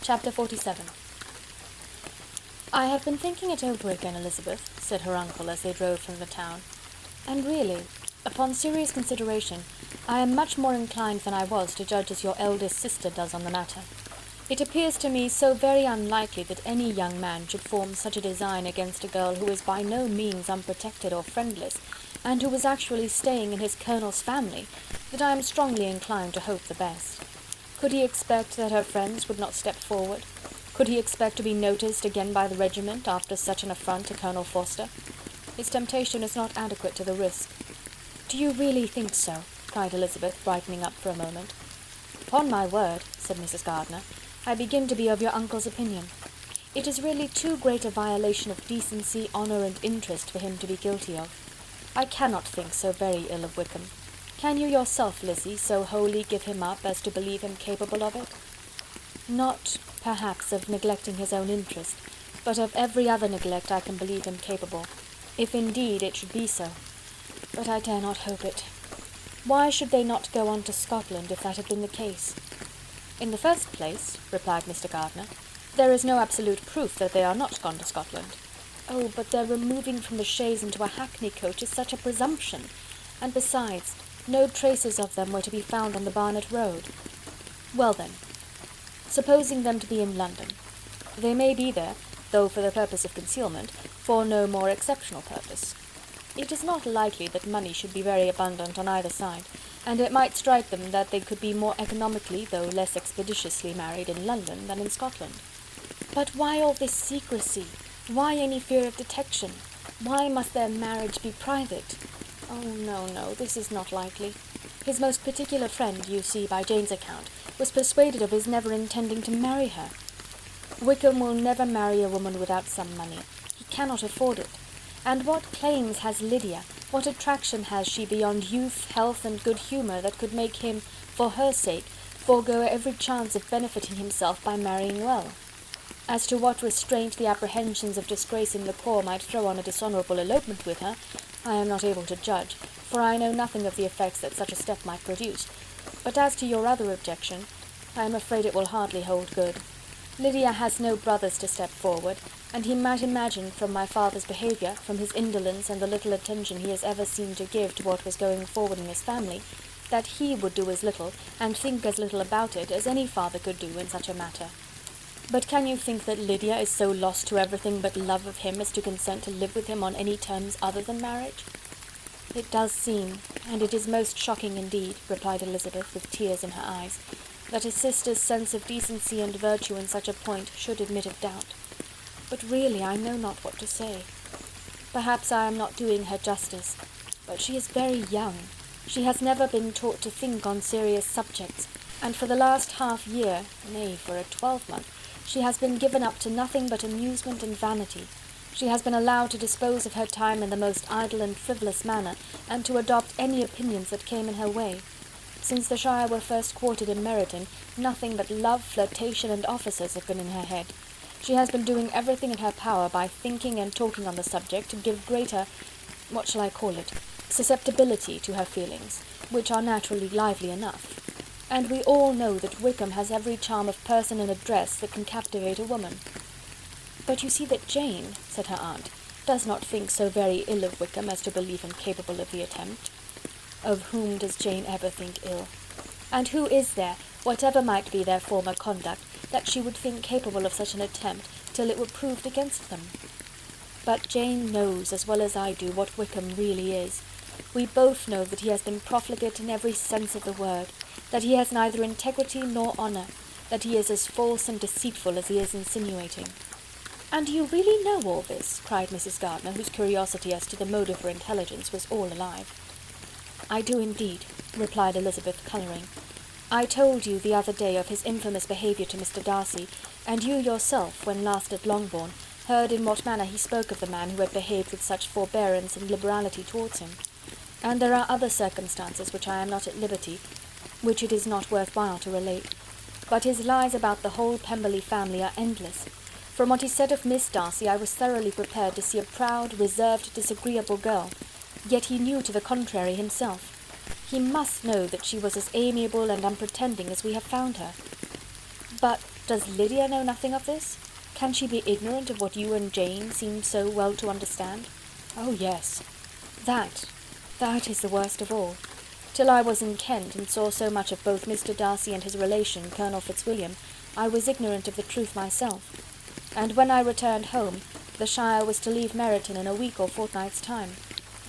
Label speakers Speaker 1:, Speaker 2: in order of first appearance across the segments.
Speaker 1: Chapter 47. "I have been thinking it over again, Elizabeth," said her uncle as they drove from the town, "and really, upon serious consideration, I am much more inclined than I was to judge as your eldest sister does on the matter. It appears to me so very unlikely that any young man should form such a design against a girl who is by no means unprotected or friendless, and who is actually staying in his colonel's family, that I am strongly inclined to hope the best. Could he expect that her friends would not step forward? Could he expect to be noticed again by the regiment after such an affront to Colonel Forster? His temptation is not adequate to the risk." "Do you really think so?" cried Elizabeth, brightening up for a moment. "Upon my word," said Mrs. Gardiner, "I begin to be of your uncle's opinion. It is really too great a violation of decency, honour, and interest for him to be guilty of. I cannot think so very ill of Wickham. Can you yourself, Lizzie, so wholly give him up as to believe him capable of it?" "Not, perhaps, of neglecting his own interest, but of every other neglect I can believe him capable, if indeed it should be so. But I dare not hope it. Why should they not go on to Scotland, if that had been the case?" "In the first place," replied Mr. Gardiner, "there is no absolute proof that they are not gone to Scotland." "Oh, but their removing from the chaise into a hackney coach is such a presumption! And besides, no traces of them were to be found on the Barnet road." "Well then, supposing them to be in London. They may be there, though for the purpose of concealment, for no more exceptional purpose. It is not likely that money should be very abundant on either side, and it might strike them that they could be more economically, though less expeditiously married in London than in Scotland." "But why all this secrecy? Why any fear of detection? Why must their marriage be private?" "Oh, no, no, this is not likely. His most particular friend, you see by Jane's account, was persuaded of his never intending to marry her. Wickham will never marry a woman without some money. He cannot afford it. And what claims has Lydia, what attraction has she beyond youth, health, and good humour that could make him, for her sake, forego every chance of benefiting himself by marrying well? As to what restraint the apprehensions of disgrace in the corps might throw on a dishonourable elopement with her, I am not able to judge, for I know nothing of the effects that such a step might produce. But as to your other objection, I am afraid it will hardly hold good. Lydia has no brothers to step forward, and he might imagine from my father's behaviour, from his indolence and the little attention he has ever seemed to give to what was going forward in his family, that he would do as little, and think as little about it, as any father could do in such a matter. But can you think that Lydia is so lost to everything but love of him as to consent to live with him on any terms other than marriage?" "It does seem, and it is most shocking indeed," replied Elizabeth, with tears in her eyes, "that a sister's sense of decency and virtue in such a point should admit of doubt. But really I know not what to say. Perhaps I am not doing her justice, but she is very young. She has never been taught to think on serious subjects, and for the last half year, nay, for a 12-month, she has been given up to nothing but amusement and vanity. She has been allowed to dispose of her time in the most idle and frivolous manner, and to adopt any opinions that came in her way. Since the Shire were first quartered in Meryton, nothing but love, flirtation, and officers have been in her head. She has been doing everything in her power by thinking and talking on the subject to give greater, what shall I call it, susceptibility to her feelings, which are naturally lively enough. And we all know that Wickham has every charm of person and address that can captivate a woman." "But you see that Jane," said her aunt, "does not think so very ill of Wickham as to believe him capable of the attempt." "Of whom does Jane ever think ill? And who is there, whatever might be their former conduct, that she would think capable of such an attempt till it were proved against them? But Jane knows as well as I do what Wickham really is. We both know that he has been profligate in every sense of the word, that he has neither integrity nor honour, that he is as false and deceitful as he is insinuating." "And you really know all this?" cried Mrs. Gardiner, whose curiosity as to the mode of her intelligence was all alive. "I do indeed," replied Elizabeth, colouring. "I told you the other day of his infamous behaviour to Mr. Darcy, and you yourself, when last at Longbourn, heard in what manner he spoke of the man who had behaved with such forbearance and liberality towards him. And there are other circumstances which I am not at liberty, which it is not worth while to relate. But his lies about the whole Pemberley family are endless. From what he said of Miss Darcy, I was thoroughly prepared to see a proud, reserved, disagreeable girl, yet he knew to the contrary himself. He must know that she was as amiable and unpretending as we have found her. But Does Lydia know nothing of this? Can she be ignorant of what you and Jane seem so well to understand? Oh, yes. That is the worst of all. Till I was in Kent, and saw so much of both Mr. Darcy and his relation, Colonel Fitzwilliam, I was ignorant of the truth myself. And when I returned home, the Shire was to leave Meryton in a week or fortnight's time.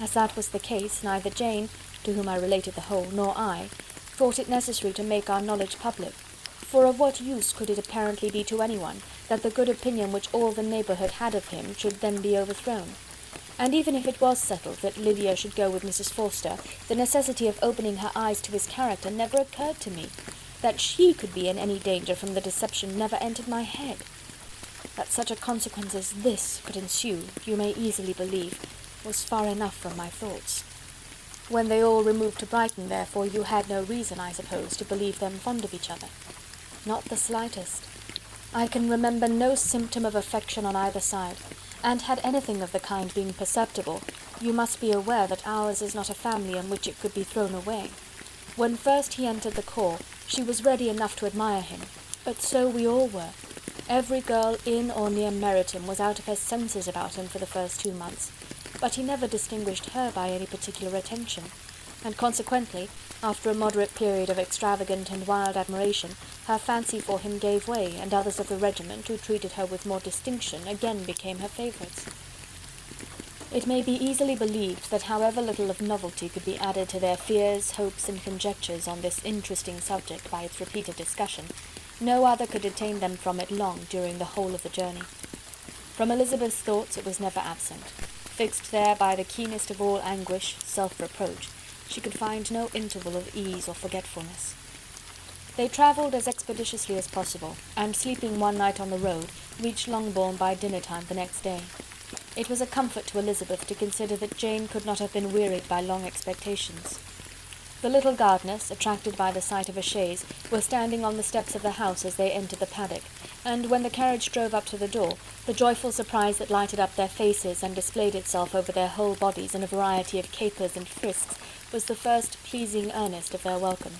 Speaker 1: As that was the case, neither Jane, to whom I related the whole, nor I, thought it necessary to make our knowledge public. For of what use could it apparently be to anyone, that the good opinion which all the neighbourhood had of him should then be overthrown? And even if it was settled that Lydia should go with Mrs. Forster, the necessity of opening her eyes to his character never occurred to me. That she could be in any danger from the deception never entered my head. That such a consequence as this could ensue, you may easily believe, was far enough from my thoughts. When they all removed to Brighton, therefore, you had no reason, I suppose, to believe them fond of each other. Not the slightest. I can remember no symptom of affection on either side, and had anything of the kind been perceptible, you must be aware that ours is not a family in which it could be thrown away. When first he entered the corps, she was ready enough to admire him, but so we all were. Every girl in or near Meryton was out of her senses about him for the first 2 months, but he never distinguished her by any particular attention, and consequently, after a moderate period of extravagant and wild admiration, her fancy for him gave way, and others of the regiment, who treated her with more distinction, again became her favourites. It may be easily believed that however little of novelty could be added to their fears, hopes, and conjectures on this interesting subject by its repeated discussion, no other could detain them from it long during the whole of the journey. From Elizabeth's thoughts it was never absent. Fixed there by the keenest of all anguish, self-reproach, she could find no interval of ease or forgetfulness. They travelled as expeditiously as possible, and sleeping one night on the road, reached Longbourn by dinner-time the next day. It was a comfort to Elizabeth to consider that Jane could not have been wearied by long expectations. The little gardeners, attracted by the sight of a chaise, were standing on the steps of the house as they entered the paddock, and when the carriage drove up to the door, the joyful surprise that lighted up their faces and displayed itself over their whole bodies in a variety of capers and frisks was the first pleasing earnest of their welcome.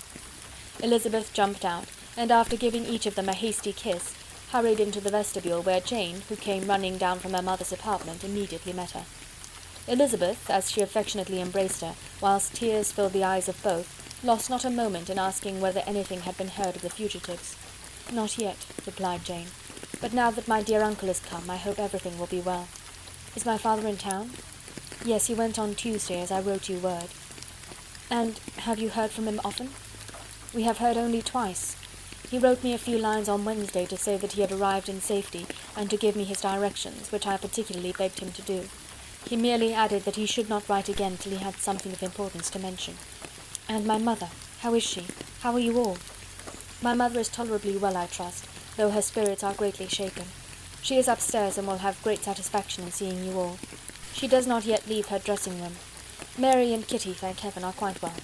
Speaker 1: Elizabeth jumped out, and after giving each of them a hasty kiss, hurried into the vestibule, where Jane, who came running down from her mother's apartment, immediately met her. Elizabeth, as she affectionately embraced her, whilst tears filled the eyes of both, lost not a moment in asking whether anything had been heard of the fugitives. "Not yet," replied Jane, "but now that my dear uncle has come, I hope everything will be well. Is my father in town?" "Yes, he went on Tuesday, as I wrote you word." "And have you heard from him often?" "We have heard only twice. He wrote me a few lines on Wednesday to say that he had arrived in safety, and to give me his directions, which I particularly begged him to do. He merely added that he should not write again till he had something of importance to mention." "And my mother, how is she? How are you all?" "My mother is tolerably well, I trust, though her spirits are greatly shaken. She is upstairs, and will have great satisfaction in seeing you all. She does not yet leave her dressing-room. Mary and Kitty, thank heaven, are quite well.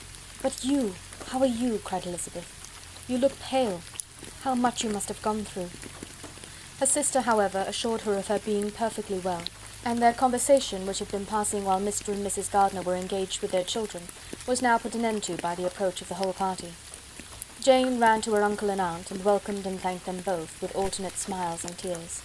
Speaker 1: But you, how are you?" cried Elizabeth. "You look pale. How much you must have gone through." Her sister, however, assured her of her being perfectly well, and their conversation, which had been passing while Mr. and Mrs. Gardiner were engaged with their children, was now put an end to by the approach of the whole party. Jane ran to her uncle and aunt, and welcomed and thanked them both, with alternate smiles and tears.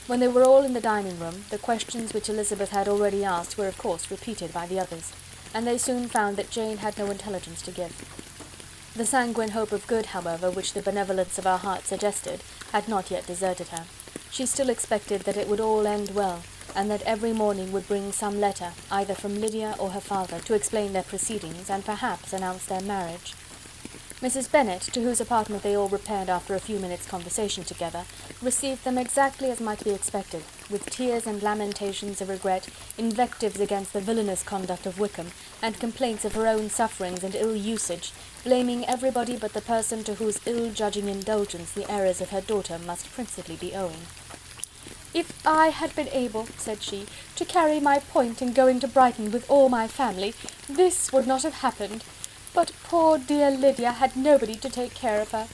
Speaker 1: When they were all in the dining-room, the questions which Elizabeth had already asked were of course repeated by the others, and they soon found that Jane had no intelligence to give. The sanguine hope of good, however, which the benevolence of her heart suggested, had not yet deserted her. She still expected that it would all end well, and that every morning would bring some letter, either from Lydia or her father, to explain their proceedings, and perhaps announce their marriage. Mrs. Bennet, to whose apartment they all repaired after a few minutes' conversation together, received them exactly as might be expected, with tears and lamentations of regret, invectives against the villainous conduct of Wickham, and complaints of her own sufferings and ill usage, blaming everybody but the person to whose ill-judging indulgence the errors of her daughter must principally be owing. "If I had been able," said she, "to carry my point in going to Brighton with all my family, this would not have happened. But poor dear Lydia had nobody to take care of her.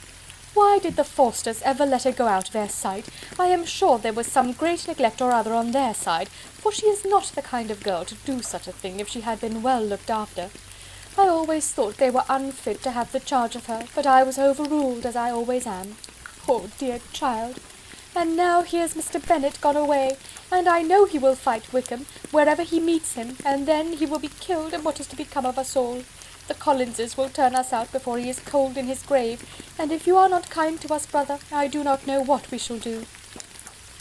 Speaker 1: Why did the Forsters ever let her go out of their sight? I am sure there was some great neglect or other on their side, for she is not the kind of girl to do such a thing if she had been well looked after. I always thought they were unfit to have the charge of her, but I was overruled, as I always am." poor dear child! And now here's Mr. Bennet gone away, and I know he will fight Wickham, wherever he meets him, and then he will be killed, and what is to become of us all? The Collinses will turn us out before he is cold in his grave, and if you are not kind to us, brother, I do not know what we shall do."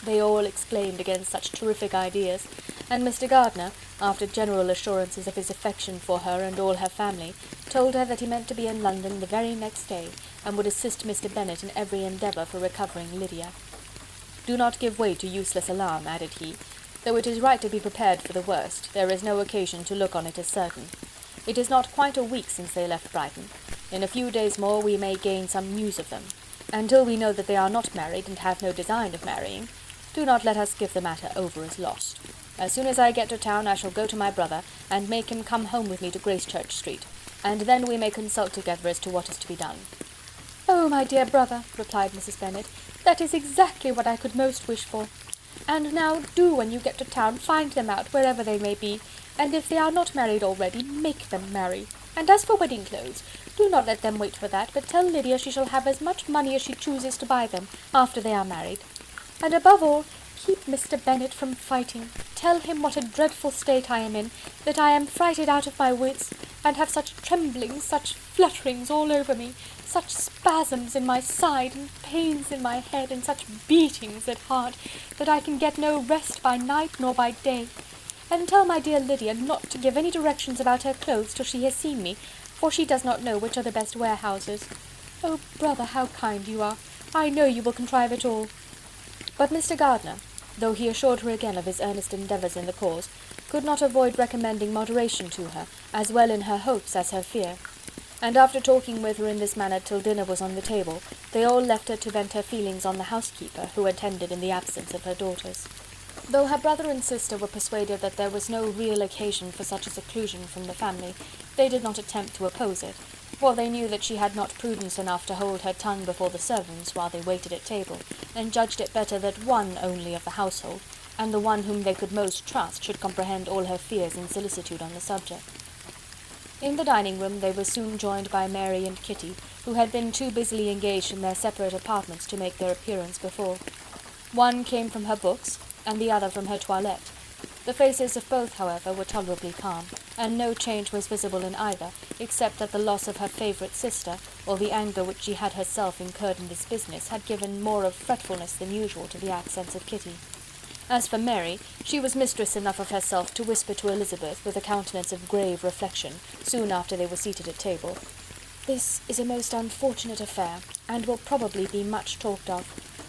Speaker 1: They all exclaimed against such terrific ideas, and Mr. Gardiner, after general assurances of his affection for her and all her family, told her that he meant to be in London the very next day, and would assist Mr. Bennet in every endeavour for recovering Lydia. "Do not give way to useless alarm," added he. "Though it is right to be prepared for the worst, there is no occasion to look on it as certain. It is not quite a week since they left Brighton. In a few days more we may gain some news of them. Until we know that they are not married and have no design of marrying, do not let us give the matter over as lost. As soon as I get to town I shall go to my brother, and make him come home with me to Gracechurch Street, and then we may consult together as to what is to be done." "Oh, my dear brother," replied Mrs. Bennet, "that is exactly what I could most wish for. And now do, when you get to town, find them out, wherever they may be, and if they are not married already, make them marry. And as for wedding clothes, do not let them wait for that, but tell Lydia she shall have as much money as she chooses to buy them, after they are married. And above all, keep Mr. Bennet from fighting. Tell him what a dreadful state I am in, that I am frighted out of my wits, and have such tremblings, such flutterings all over me, such spasms in my side, and pains in my head, and such beatings at heart, that I can get no rest by night nor by day. And tell my dear Lydia not to give any directions about her clothes till she has seen me, for she does not know which are the best warehouses. Oh, brother, how kind you are! I know you will contrive it all." But Mr. Gardiner, though he assured her again of his earnest endeavours in the cause, could not avoid recommending moderation to her, as well in her hopes as her fear. And after talking with her in this manner till dinner was on the table, they all left her to vent her feelings on the housekeeper, who attended in the absence of her daughters. Though her brother and sister were persuaded that there was no real occasion for such a seclusion from the family, they did not attempt to oppose it, for they knew that she had not prudence enough to hold her tongue before the servants while they waited at table, and judged it better that one only of the household, and the one whom they could most trust, should comprehend all her fears and solicitude on the subject. In the dining-room they were soon joined by Mary and Kitty, who had been too busily engaged in their separate apartments to make their appearance before. One came from her books, and the other from her toilette. The faces of both, however, were tolerably calm, and no change was visible in either, except that the loss of her favourite sister, or the anger which she had herself incurred in this business, had given more of fretfulness than usual to the accents of Kitty. As for Mary, she was mistress enough of herself to whisper to Elizabeth, with a countenance of grave reflection, soon after they were seated at table, "This is a most unfortunate affair, and will probably be much talked of.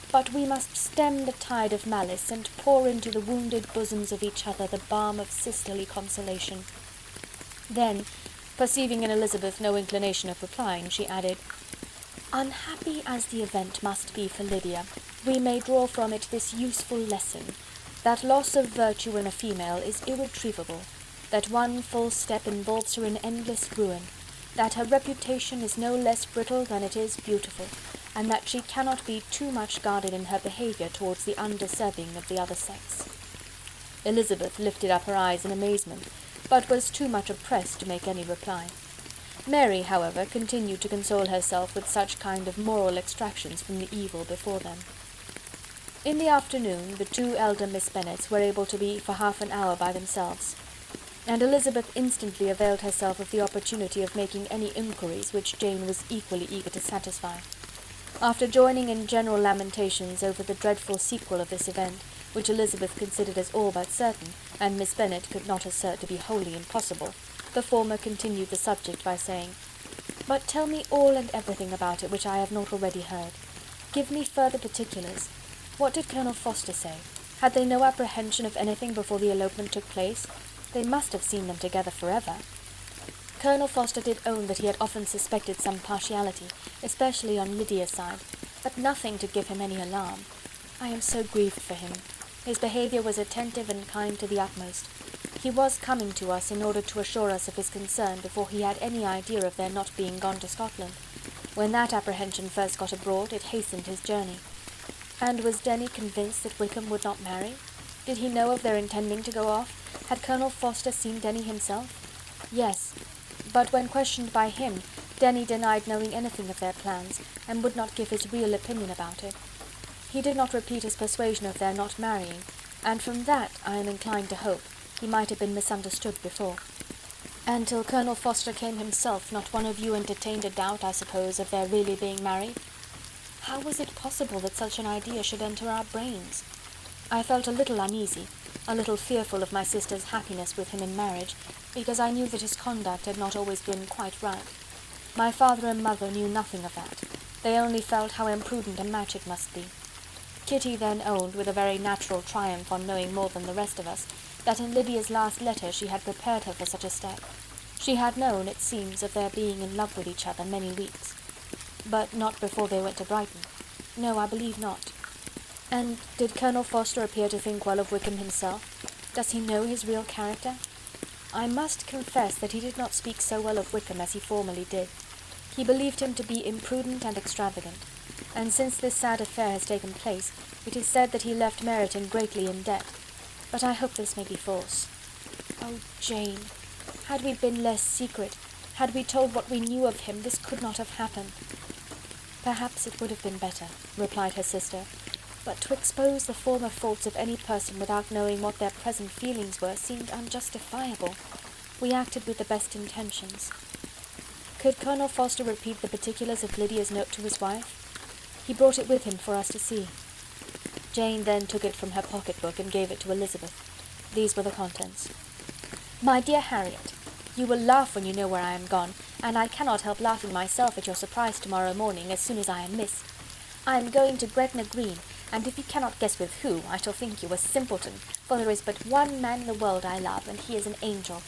Speaker 1: But we must stem the tide of malice, and pour into the wounded bosoms of each other the balm of sisterly consolation." Then, perceiving in Elizabeth no inclination of replying, she added, "Unhappy as the event must be for Lydia, we may draw from it this useful lesson, that loss of virtue in a female is irretrievable, that one false step involves her in endless ruin, that her reputation is no less brittle than it is beautiful, and that she cannot be too much guarded in her behaviour towards the undeserving of the other sex." Elizabeth lifted up her eyes in amazement, but was too much oppressed to make any reply. Mary, however, continued to console herself with such kind of moral extractions from the evil before them. In the afternoon the two elder Miss Bennets were able to be for half an hour by themselves, and Elizabeth instantly availed herself of the opportunity of making any inquiries which Jane was equally eager to satisfy. After joining in general lamentations over the dreadful sequel of this event, which Elizabeth considered as all but certain, and Miss Bennet could not assert to be wholly impossible, the former continued the subject by saying, "But tell me all and everything about it which I have not already heard. Give me further particulars. What did Colonel Forster say? Had they no apprehension of anything before the elopement took place? They must have seen them together forever." Colonel Forster did own that he had often suspected some partiality, especially on Lydia's side, but nothing to give him any alarm. I am so grieved for him. His behaviour was attentive and kind to the utmost. He was coming to us in order to assure us of his concern before he had any idea of their not being gone to Scotland. When that apprehension first got abroad, it hastened his journey. And was Denny convinced that Wickham would not marry? Did he know of their intending to go off? Had Colonel Forster seen Denny himself? Yes, but when questioned by him, Denny denied knowing anything of their plans, and would not give his real opinion about it. He did not repeat his persuasion of their not marrying, and from that I am inclined to hope he might have been misunderstood before. And till Colonel Forster came himself, not one of you entertained a doubt, I suppose, of their really being married? How was it possible that such an idea should enter our brains? I felt a little uneasy, a little fearful of my sister's happiness with him in marriage, because I knew that his conduct had not always been quite right. My father and mother knew nothing of that. They only felt how imprudent a match it must be. Kitty then owned, with a very natural triumph on knowing more than the rest of us, that in Lydia's last letter she had prepared her for such a step. She had known, it seems, of their being in love with each other many weeks. But not before they went to Brighton. No, I believe not. And did Colonel Forster appear to think well of Wickham himself? Does he know his real character? I must confess that he did not speak so well of Wickham as he formerly did. He believed him to be imprudent and extravagant, and since this sad affair has taken place, it is said that he left Meryton greatly in debt. But I hope this may be false. Oh, Jane, had we been less secret, had we told what we knew of him, this could not have happened. Perhaps it would have been better, replied her sister, but to expose the former faults of any person without knowing what their present feelings were seemed unjustifiable. We acted with the best intentions. Could Colonel Forster repeat the particulars of Lydia's note to his wife? He brought it with him for us to see. Jane then took it from her pocket-book and gave it to Elizabeth. These were the contents. My dear Harriet, you will laugh when you know where I am gone, and I cannot help laughing myself at your surprise tomorrow morning as soon as I am missed. I am going to Gretna Green, and if you cannot guess with who, I shall think you a simpleton, for there is but one man in the world I love, and he is an angel.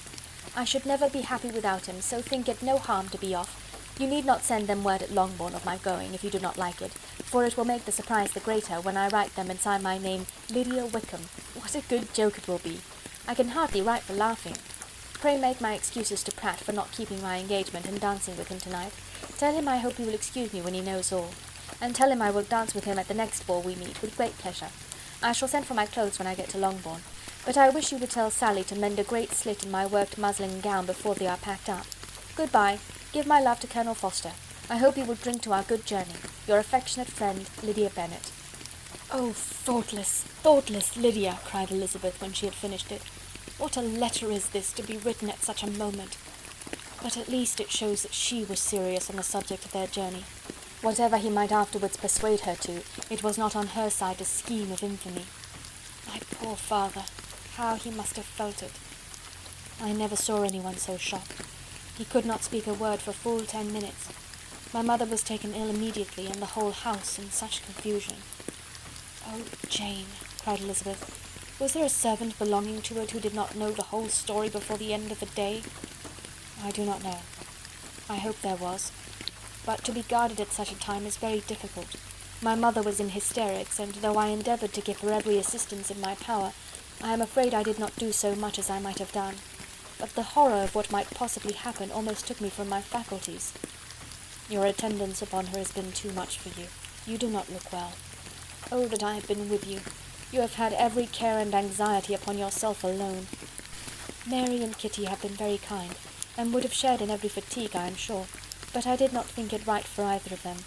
Speaker 1: I should never be happy without him, so think it no harm to be off. You need not send them word at Longbourn of my going, if you do not like it, for it will make the surprise the greater when I write them and sign my name Lydia Wickham. What a good joke it will be! I can hardly write for laughing. Pray make my excuses to Pratt for not keeping my engagement and dancing with him tonight. Tell him I hope he will excuse me when he knows all. And tell him I will dance with him at the next ball we meet, with great pleasure. I shall send for my clothes when I get to Longbourn, but I wish you would tell Sally to mend a great slit in my worked muslin gown before they are packed up. Good-bye. Give my love to Colonel Forster. I hope he will drink to our good journey. Your affectionate friend, Lydia Bennet. Oh, thoughtless, thoughtless Lydia, cried Elizabeth when she had finished it. What a letter is this, to be written at such a moment! But at least it shows that she was serious on the subject of their journey. Whatever he might afterwards persuade her to, it was not on her side a scheme of infamy. My poor father, how he must have felt it! I never saw anyone so shocked. He could not speak a word for full 10 minutes. My mother was taken ill immediately, and the whole house in such confusion. Oh, Jane, cried Elizabeth, was there a servant belonging to it who did not know the whole story before the end of the day? I do not know. I hope there was. But to be guarded at such a time is very difficult. My mother was in hysterics, and though I endeavoured to give her every assistance in my power, I am afraid I did not do so much as I might have done. But the horror of what might possibly happen almost took me from my faculties. Your attendance upon her has been too much for you. You do not look well. Oh, that I had been with you! You have had every care and anxiety upon yourself alone. Mary and Kitty have been very kind, and would have shared in every fatigue, I am sure, but I did not think it right for either of them.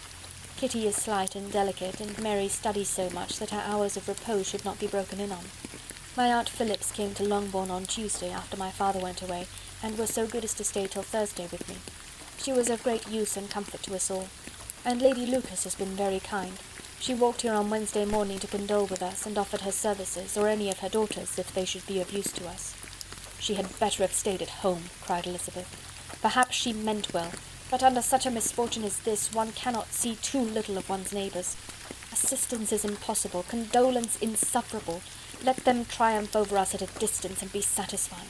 Speaker 1: Kitty is slight and delicate, and Mary studies so much that her hours of repose should not be broken in on. My Aunt Phillips came to Longbourn on Tuesday after my father went away, and was so good as to stay till Thursday with me. She was of great use and comfort to us all, and Lady Lucas has been very kind. She walked here on Wednesday morning to condole with us, and offered her services, or any of her daughters, if they should be of use to us. She had better have stayed at home, cried Elizabeth. Perhaps she meant well, but under such a misfortune as this, one cannot see too little of one's neighbours. Assistance is impossible, condolence insufferable. Let them triumph over us at a distance, and be satisfied.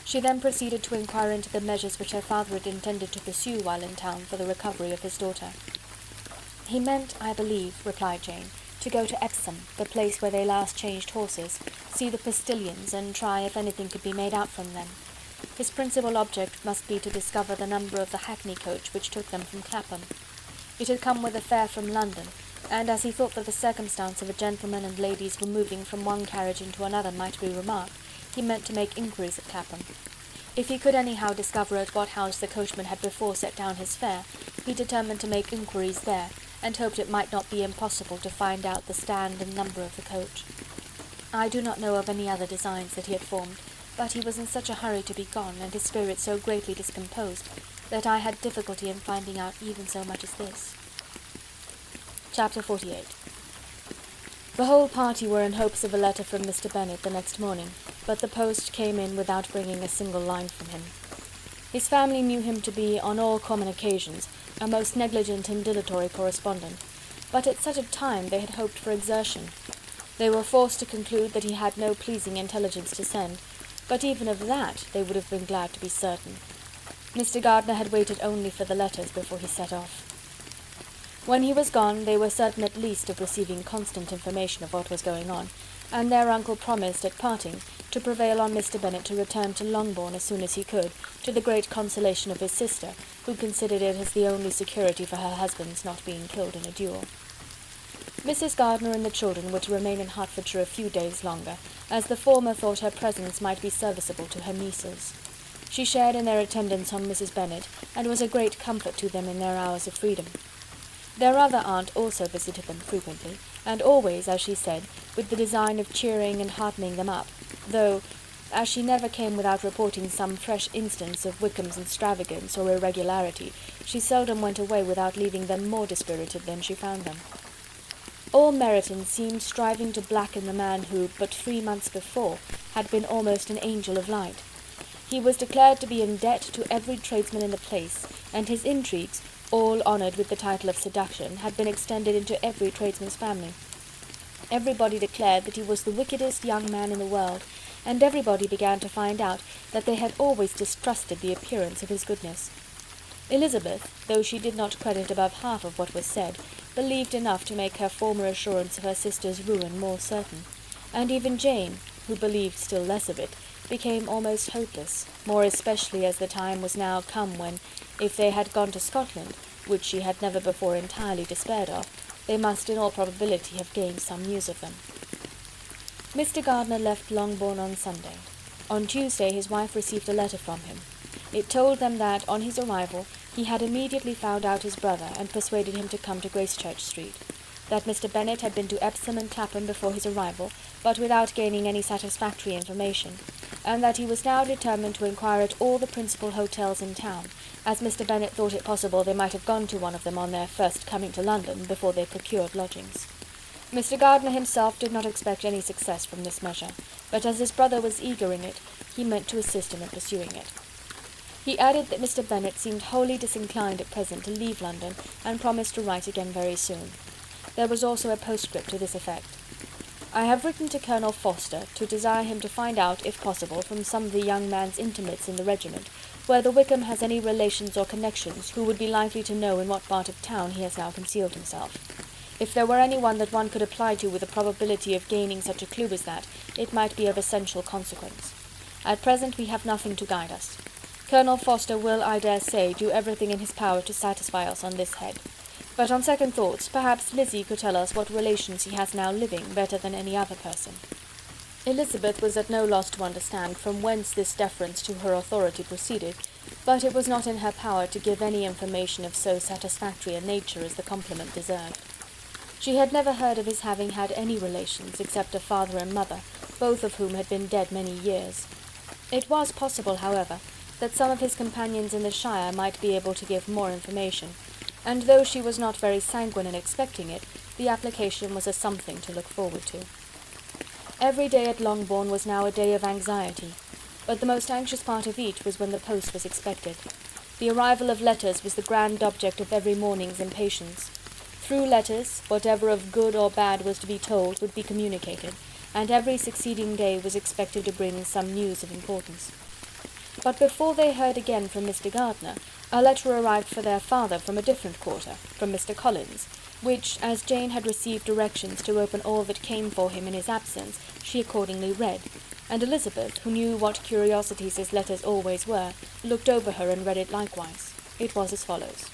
Speaker 1: She then proceeded to inquire into the measures which her father had intended to pursue while in town for the recovery of his daughter. He meant, I believe, replied Jane, to go to Epsom, the place where they last changed horses, see the postilions, and try if anything could be made out from them. His principal object must be to discover the number of the hackney coach which took them from Clapham. It had come with a fare from London, and as he thought that the circumstance of a gentleman and ladies removing from one carriage into another might be remarked, he meant to make inquiries at Clapham. If he could anyhow discover at what house the coachman had before set down his fare, he determined to make inquiries there, and hoped it might not be impossible to find out the stand and number of the coach. I do not know of any other designs that he had formed, but he was in such a hurry to be gone, and his spirits so greatly discomposed, that I had difficulty in finding out even so much as this. Chapter 48. The whole party were in hopes of a letter from Mr. Bennet the next morning, but the post came in without bringing a single line from him. His family knew him to be, on all common occasions, a most negligent and dilatory correspondent, but at such a time they had hoped for exertion. They were forced to conclude that he had no pleasing intelligence to send, but even of that they would have been glad to be certain. Mr. Gardiner had waited only for the letters before he set off. When he was gone, they were certain at least of receiving constant information of what was going on, and their uncle promised, at parting, to prevail on Mr. Bennet to return to Longbourn as soon as he could, to the great consolation of his sister, who considered it as the only security for her husband's not being killed in a duel. Mrs. Gardiner and the children were to remain in Hertfordshire a few days longer, as the former thought her presence might be serviceable to her nieces. She shared in their attendance on Mrs. Bennet, and was a great comfort to them in their hours of freedom. Their other aunt also visited them frequently, and always, as she said, with the design of cheering and heartening them up, though, as she never came without reporting some fresh instance of Wickham's extravagance or irregularity, she seldom went away without leaving them more dispirited than she found them. All Meryton seemed striving to blacken the man who, but 3 months before, had been almost an angel of light. He was declared to be in debt to every tradesman in the place, and his intrigues, all honoured with the title of seduction, had been extended into every tradesman's family. Everybody declared that he was the wickedest young man in the world, and everybody began to find out that they had always distrusted the appearance of his goodness. Elizabeth, though she did not credit above half of what was said, believed enough to make her former assurance of her sister's ruin more certain, and even Jane, who believed still less of it, became almost hopeless, more especially as the time was now come when, if they had gone to Scotland, which she had never before entirely despaired of, they must in all probability have gained some news of them. Mr. Gardiner left Longbourn on Sunday. On Tuesday his wife received a letter from him. It told them that, on his arrival, he had immediately found out his brother, and persuaded him to come to Gracechurch Street; that Mr. Bennet had been to Epsom and Clapham before his arrival, but without gaining any satisfactory information, and that he was now determined to inquire at all the principal hotels in town, as Mr. Bennet thought it possible they might have gone to one of them on their first coming to London, before they procured lodgings. Mr. Gardiner himself did not expect any success from this measure, but as his brother was eager in it, he meant to assist him in pursuing it. He added that Mr. Bennet seemed wholly disinclined at present to leave London, and promised to write again very soon. There was also a postscript to this effect: "I have written to Colonel Forster to desire him to find out, if possible, from some of the young man's intimates in the regiment, whether Wickham has any relations or connections who would be likely to know in what part of town he has now concealed himself. If there were any one that one could apply to with a probability of gaining such a clue as that, it might be of essential consequence. At present we have nothing to guide us. Colonel Forster will, I dare say, do everything in his power to satisfy us on this head. But on second thoughts, perhaps Lizzie could tell us what relations he has now living, better than any other person." Elizabeth was at no loss to understand from whence this deference to her authority proceeded, but it was not in her power to give any information of so satisfactory a nature as the compliment deserved. She had never heard of his having had any relations except a father and mother, both of whom had been dead many years. It was possible, however, that some of his companions in the shire might be able to give more information, and though she was not very sanguine in expecting it, the application was a something to look forward to. Every day at Longbourn was now a day of anxiety, but the most anxious part of each was when the post was expected. The arrival of letters was the grand object of every morning's impatience. Through letters, whatever of good or bad was to be told would be communicated, and every succeeding day was expected to bring some news of importance. But before they heard again from Mr. Gardiner, a letter arrived for their father from a different quarter, from Mr. Collins, which, as Jane had received directions to open all that came for him in his absence, she accordingly read, and Elizabeth, who knew what curiosities his letters always were, looked over her and read it likewise. It was as follows: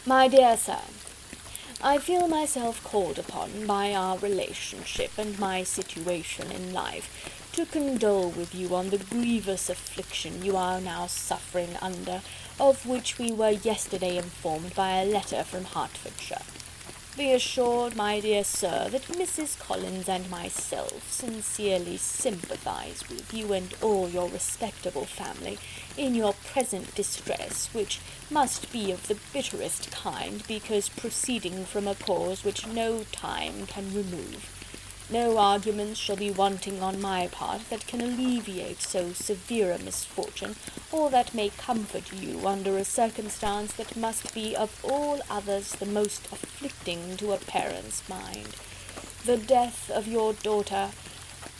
Speaker 1: "My dear Sir, I feel myself called upon by our relationship and my situation in life to condole with you on the grievous affliction you are now suffering under, of which we were yesterday informed by a letter from Hertfordshire. Be assured, my dear sir, that Mrs. Collins and myself sincerely sympathise with you and all your respectable family in your present distress, which must be of the bitterest kind, because proceeding from a cause which no time can remove. No arguments shall be wanting on my part that can alleviate so severe a misfortune, or that may comfort you under a circumstance that must be of all others the most afflicting to a parent's mind. The death of your daughter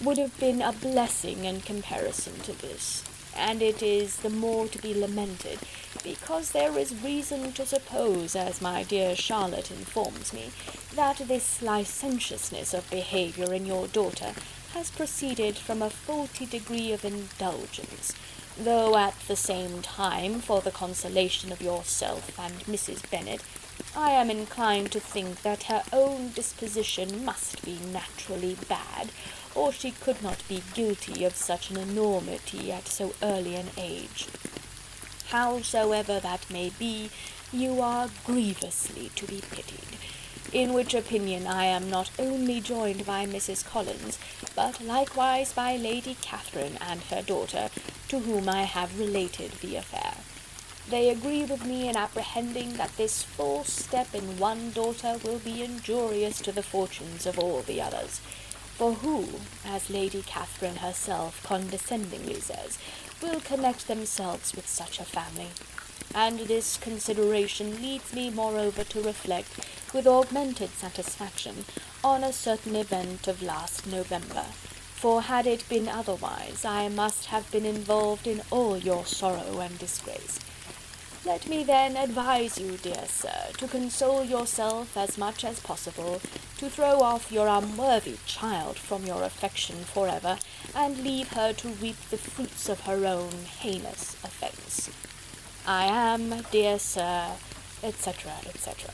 Speaker 1: would have been a blessing in comparison to this, and it is the more to be lamented, because there is reason to suppose, as my dear Charlotte informs me, that this licentiousness of behaviour in your daughter has proceeded from a faulty degree of indulgence, though at the same time, for the consolation of yourself and Mrs. Bennet, I am inclined to think that her own disposition must be naturally bad, or she could not be guilty of such an enormity at so early an age. Howsoever that may be, you are grievously to be pitied, in which opinion I am not only joined by Mrs. Collins, but likewise by Lady Catherine and her daughter, to whom I have related the affair. They agree with me in apprehending that this false step in one daughter will be injurious to the fortunes of all the others. For who, as Lady Catherine herself condescendingly says, will connect themselves with such a family? And this consideration leads me moreover to reflect, with augmented satisfaction, on a certain event of last November, for had it been otherwise, I must have been involved in all your sorrow and disgrace. Let me then advise you, dear sir, to console yourself as much as possible, to throw off your unworthy child from your affection for ever, and leave her to reap the fruits of her own heinous offence. I am, dear sir, etc., etc.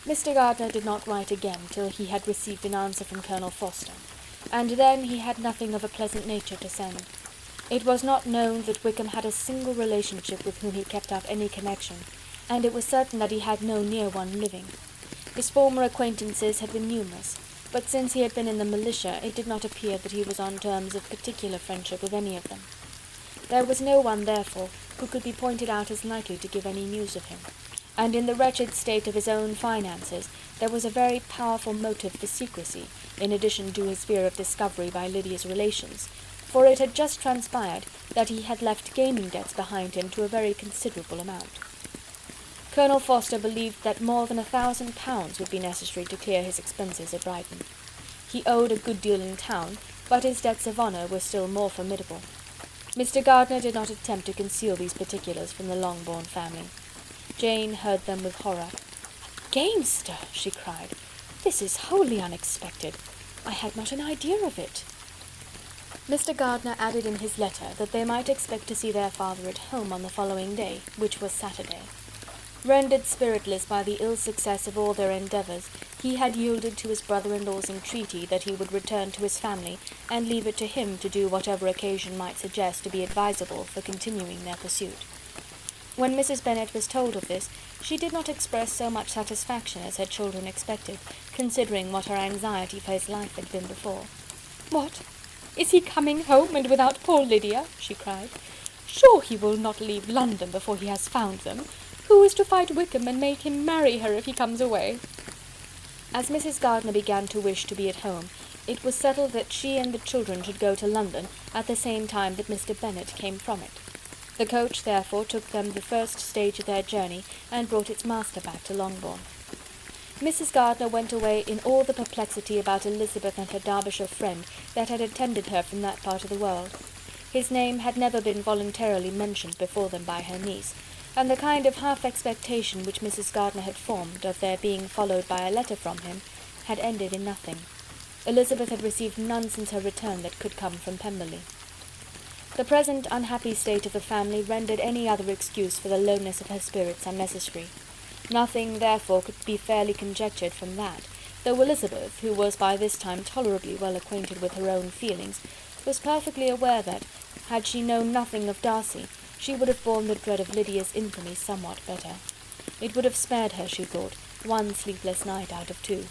Speaker 1: Mr. Gardiner did not write again till he had received an answer from Colonel Forster, and then he had nothing of a pleasant nature to send. It was not known that Wickham had a single relationship with whom he kept up any connection, and it was certain that he had no near one living. His former acquaintances had been numerous, but since he had been in the militia it did not appear that he was on terms of particular friendship with any of them. There was no one, therefore, who could be pointed out as likely to give any news of him, and in the wretched state of his own finances there was a very powerful motive for secrecy, in addition to his fear of discovery by Lydia's relations, for it had just transpired that he had left gaming debts behind him to a very considerable amount. Colonel Forster believed that more than £1,000 would be necessary to clear his expenses at Brighton. He owed a good deal in town, but his debts of honour were still more formidable. Mr. Gardiner did not attempt to conceal these particulars from the Longbourn family. Jane heard them with horror. "A gamester!" she cried. "This is wholly unexpected. I had not an idea of it." Mr. Gardiner added in his letter that they might expect to see their father at home on the following day, which was Saturday. Rendered spiritless by the ill success of all their endeavours, he had yielded to his brother-in-law's entreaty that he would return to his family, and leave it to him to do whatever occasion might suggest to be advisable for continuing their pursuit. When Mrs. Bennet was told of this, she did not express so much satisfaction as her children expected, considering what her anxiety for his life had been before. "What! Is he coming home, and without poor Lydia?" she cried. "Sure he will not leave London before he has found them. Who is to fight Wickham and make him marry her if he comes away?" As Mrs. Gardiner began to wish to be at home, it was settled that she and the children should go to London at the same time that Mr. Bennet came from it. The coach, therefore, took them the first stage of their journey, and brought its master back to Longbourn. Mrs. Gardiner went away in all the perplexity about Elizabeth and her Derbyshire friend that had attended her from that part of the world. His name had never been voluntarily mentioned before them by her niece, and the kind of half-expectation which Mrs. Gardiner had formed of their being followed by a letter from him had ended in nothing. Elizabeth had received none since her return that could come from Pemberley. The present unhappy state of the family rendered any other excuse for the lowness of her spirits unnecessary. Nothing, therefore, could be fairly conjectured from that, though Elizabeth, who was by this time tolerably well acquainted with her own feelings, was perfectly aware that, had she known nothing of Darcy, she would have borne the dread of Lydia's infamy somewhat better. It would have spared her, she thought, one sleepless night out of 2.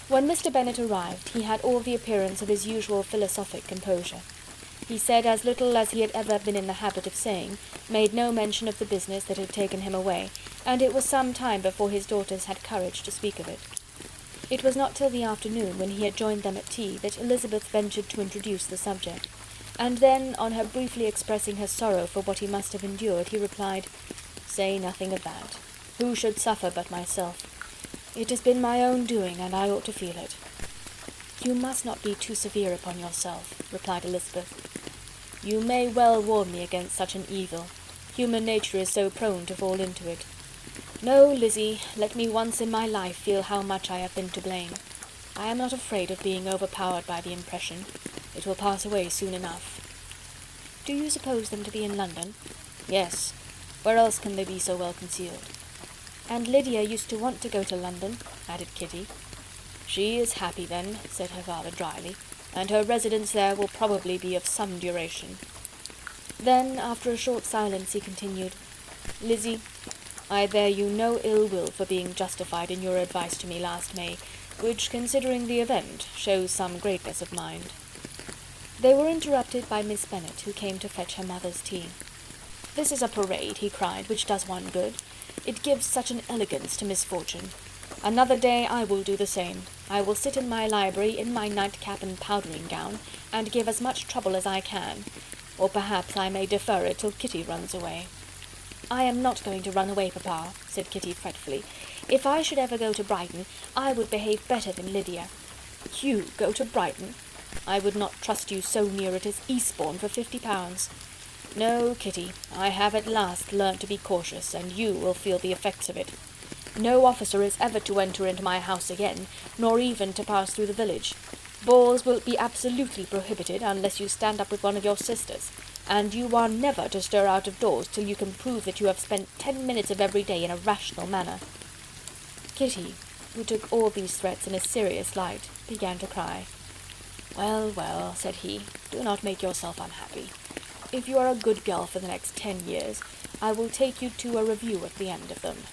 Speaker 1: When Mr. Bennet arrived, he had all the appearance of his usual philosophic composure. He said as little as he had ever been in the habit of saying, made no mention of the business that had taken him away, and it was some time before his daughters had courage to speak of it. It was not till the afternoon, when he had joined them at tea, that Elizabeth ventured to introduce the subject, and then, on her briefly expressing her sorrow for what he must have endured, he replied, "Say nothing of that. Who should suffer but myself? It has been my own doing, and I ought to feel it." "You must not be too severe upon yourself," replied Elizabeth. "You may well warn me against such an evil. Human nature is so prone to fall into it. No, Lizzie, let me once in my life feel how much I have been to blame. I am not afraid of being overpowered by the impression. It will pass away soon enough." "Do you suppose them to be in London?" "Yes. Where else can they be so well concealed?" "And Lydia used to want to go to London," added Kitty. "She is happy then," said her father dryly, "and her residence there will probably be of some duration." Then, after a short silence, he continued, "Lizzie, I bear you no ill will for being justified in your advice to me last May, which, considering the event, shows some greatness of mind." They were interrupted by Miss Bennet, who came to fetch her mother's tea. "This is a parade," he cried, "which does one good. It gives such an elegance to misfortune. Another day I will do the same. I will sit in my library, in my nightcap and powdering gown, and give as much trouble as I can, or perhaps I may defer it till Kitty runs away." "I am not going to run away, papa," said Kitty fretfully. "If I should ever go to Brighton, I would behave better than Lydia." "You go to Brighton? I would not trust you so near it as Eastbourne for £50. No, Kitty, I have at last learnt to be cautious, and you will feel the effects of it. No officer is ever to enter into my house again, nor even to pass through the village. Balls will be absolutely prohibited, unless you stand up with one of your sisters, and you are never to stir out of doors till you can prove that you have spent 10 minutes of every day in a rational manner." Kitty, who took all these threats in a serious light, began to cry. "Well, well," said he, "do not make yourself unhappy. If you are a good girl for the next 10 years, I will take you to a review at the end of them."